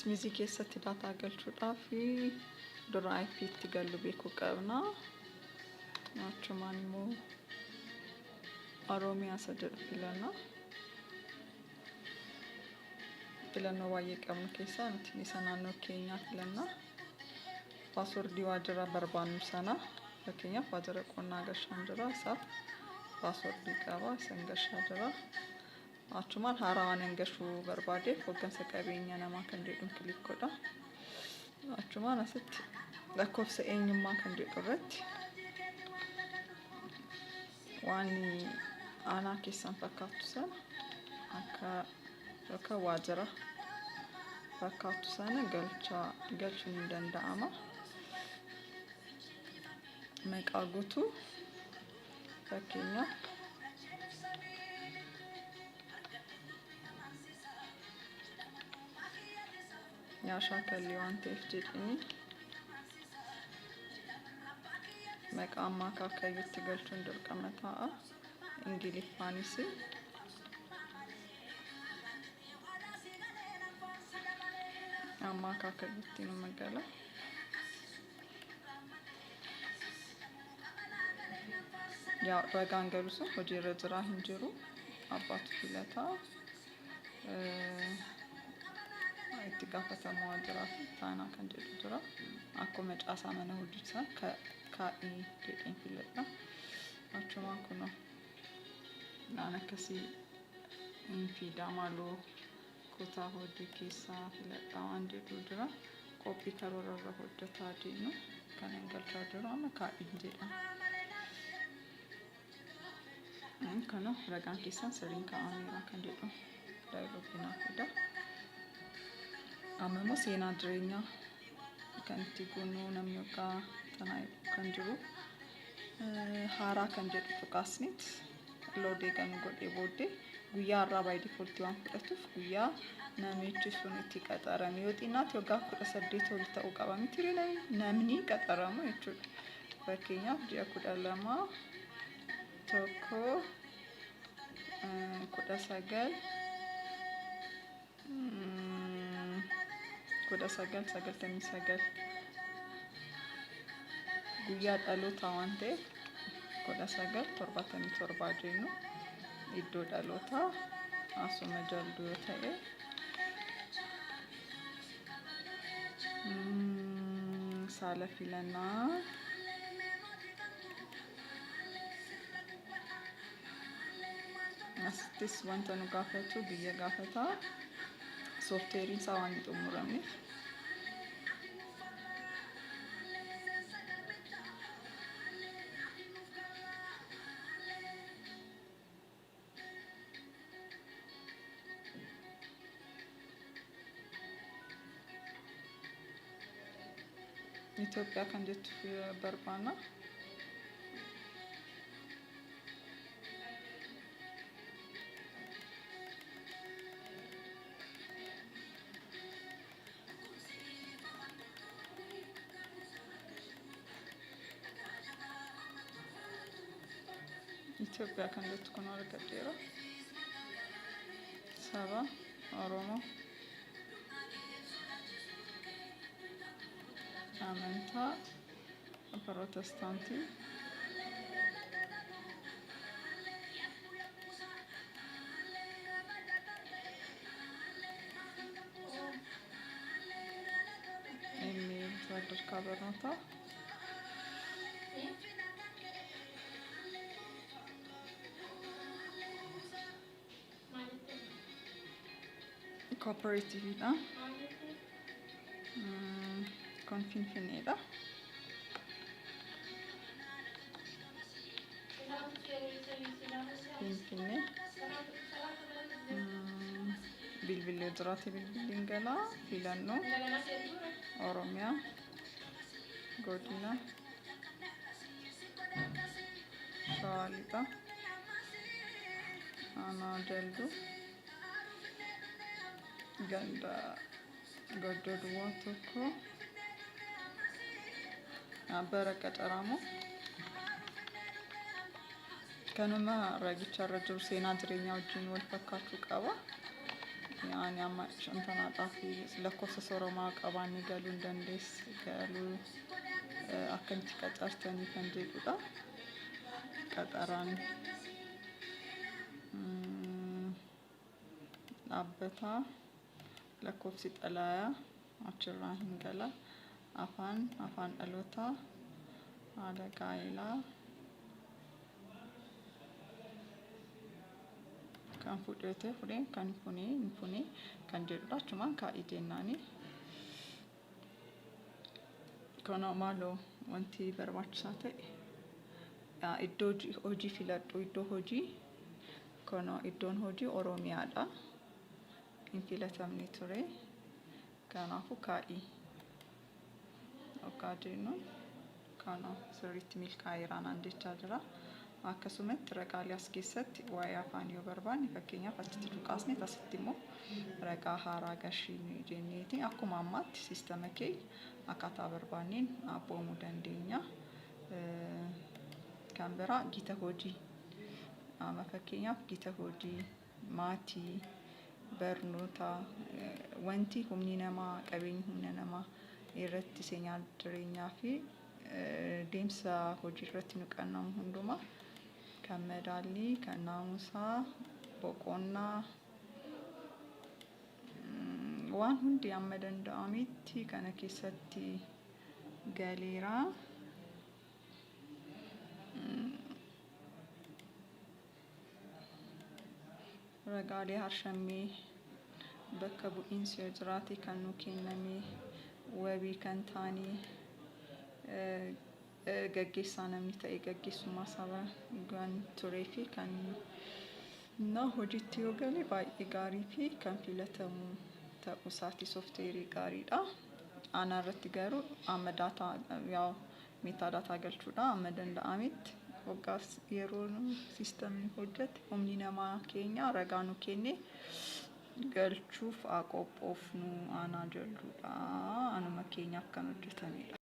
Dismisi keessatti daataa galchuudhaaf dura IP itti gallu beekuu qabna. Achumaan immoo Oromiyaa isa jedhu filanna. Filannoo baay'ee qabnu keessaa nuti isa naannoo keenyaa filanna. Paaswordii waajjira barbaannu sana fakkeenyaaf waajjira qonnaa gashaan jira isaaf paaswordii qaba isan gashaa jira. Achumaan haaraan gashuu barbaade hoggansa qabeenya namaa kan jedhuun kilik godha. Achumaan asitti lakkoofsa eenyummaa kan jedhu irratti waan aanaa keessan fakkaatu sana akka waajjira fakkaatu sana galchuun ni danda'ama. Maqaa guutuu fakkeenyaaf shaakallii waan ta'eef jedhanii maqaa ammaa akaakayyuutti galchuun dirqama ta'a. Ingiliffaanis ammaa akaakayyuutti nama gala. Ragaan galuu sun hojiirra jira hin jiru abbaatu filataa. Itti gaafatamaa waajjiraa fi taanaa kan jedhu jira. Akkuma caasaa mana hojii kaa'ii jedheen filadha. Achumaan kunoo naan akkasii fiidaa maaloo kutaa hojii keessaa filadha waan jedhu jira. Qophii karoora irra hojjetaa deemu kan hin galchaa jiru amma kaa'ii jedhama. Kunoo ragaan keessan sirriin kaa'ameera kan jedhu daayiloogiin fida. Amma immoo seenaa jireenyaa kan itti guunnu namni yookaan tanaa kan jiru haaraa kan jedhu tuqaasnit loodee kan godhee booddee guyyaa irraa by default waan fudhatuuf guyyaa namichi sun itti qaxarame yoo xinnaatti waggaa 18 ol ta'uu qaba miti namni qaxaramu jechuudha. Fakkeenyaaf ji'a 12 tokko 1999 guyyaa dhaloota waan ta'eef 1977 jennu iddoo dhaloota asuma jalduu yoo ta'e saala filannaa asittis wanta nu gaafatu biyya gaafata soofteeriin isaa waan hin xumuramneef Itoophiyaa kan jettu barbaanna. Itoophiyaa kan jettu kun argadheera. Saba Oromoo amantaa Protestaantii sadarkaa barnootaa cooperative Finfinneedha. Finfinnee bilbilee jiraate bilbiliin galaa filannoo Oromiyaa godina Shawaa Lixaa aanaa Jalduu ganda Goddoo Duwwaa tokko bara qaxaramoo kanuma ragicha irra jiru seenaa jireenyaa wajjin wal fakkaachuu qaba. yani amma shantanaadhaa fi lakkoofsa sooramaa qabaanni galuu hin galuu akkamitti qacartanii kan jedhudha. Qaxaraan dhaabbataa lakkoofsi xalaayaa achirraa hin gala. Afaan dhalootaa haala gaa'elaa kan fudheen kan funee kan jedhudha. Achumaan kaa'ii jennaani. Kana maaloo wanti barbaachisaa ta'e iddoo hojii filadhu. Iddoo hojii kana iddoon hojii Oromiyaadha. Hin filatamne ture. Kanaafuu kaa'ii akka jennu kana sirriitti milkaa'eera naan jechaa jira. Akkasumatti ragaalee as keessatti waa'ee afaanii yoo barbaanne fakkeenyaaf achitti tuqaasne asitti immoo ragaa haaraa gashii jenneeti akkuma ammaatti siistama keenya akkaataa barbaanneen abboomuu dandeenya. Kan biraa gita hojii amma fakkeenyaaf gita hojii maatii barnoota wanti humni namaa qabeenyi humna namaa irratti seenaa jireenyaa fi deemsa hojii irratti nu qunnamu hundumaa kan madaallii kan naamusaa boqonnaa waan hundi amma danda'ametti kana keessatti galeera. Ragaalee harshammee bakka bu'iinsi yoo jiraate kan nu kenname wabii kan taane gaggeessaa namni ta'e gaggeessummaa saba gan turee fi kan hojiitti yoo gale baay'ee gaarii fi kan filatamu ta'uu isaati sooftiweerii gaariidha. Aanaa irratti garuu amma meetaa daataa galchuudha amma danda'ametti waggaas yeroo siistamni hojjete humni namaa keenya ragaa nu kenne galchuuf qophoofnu aanaa jalluudha. Anuma keenya akkan hojjetamedha.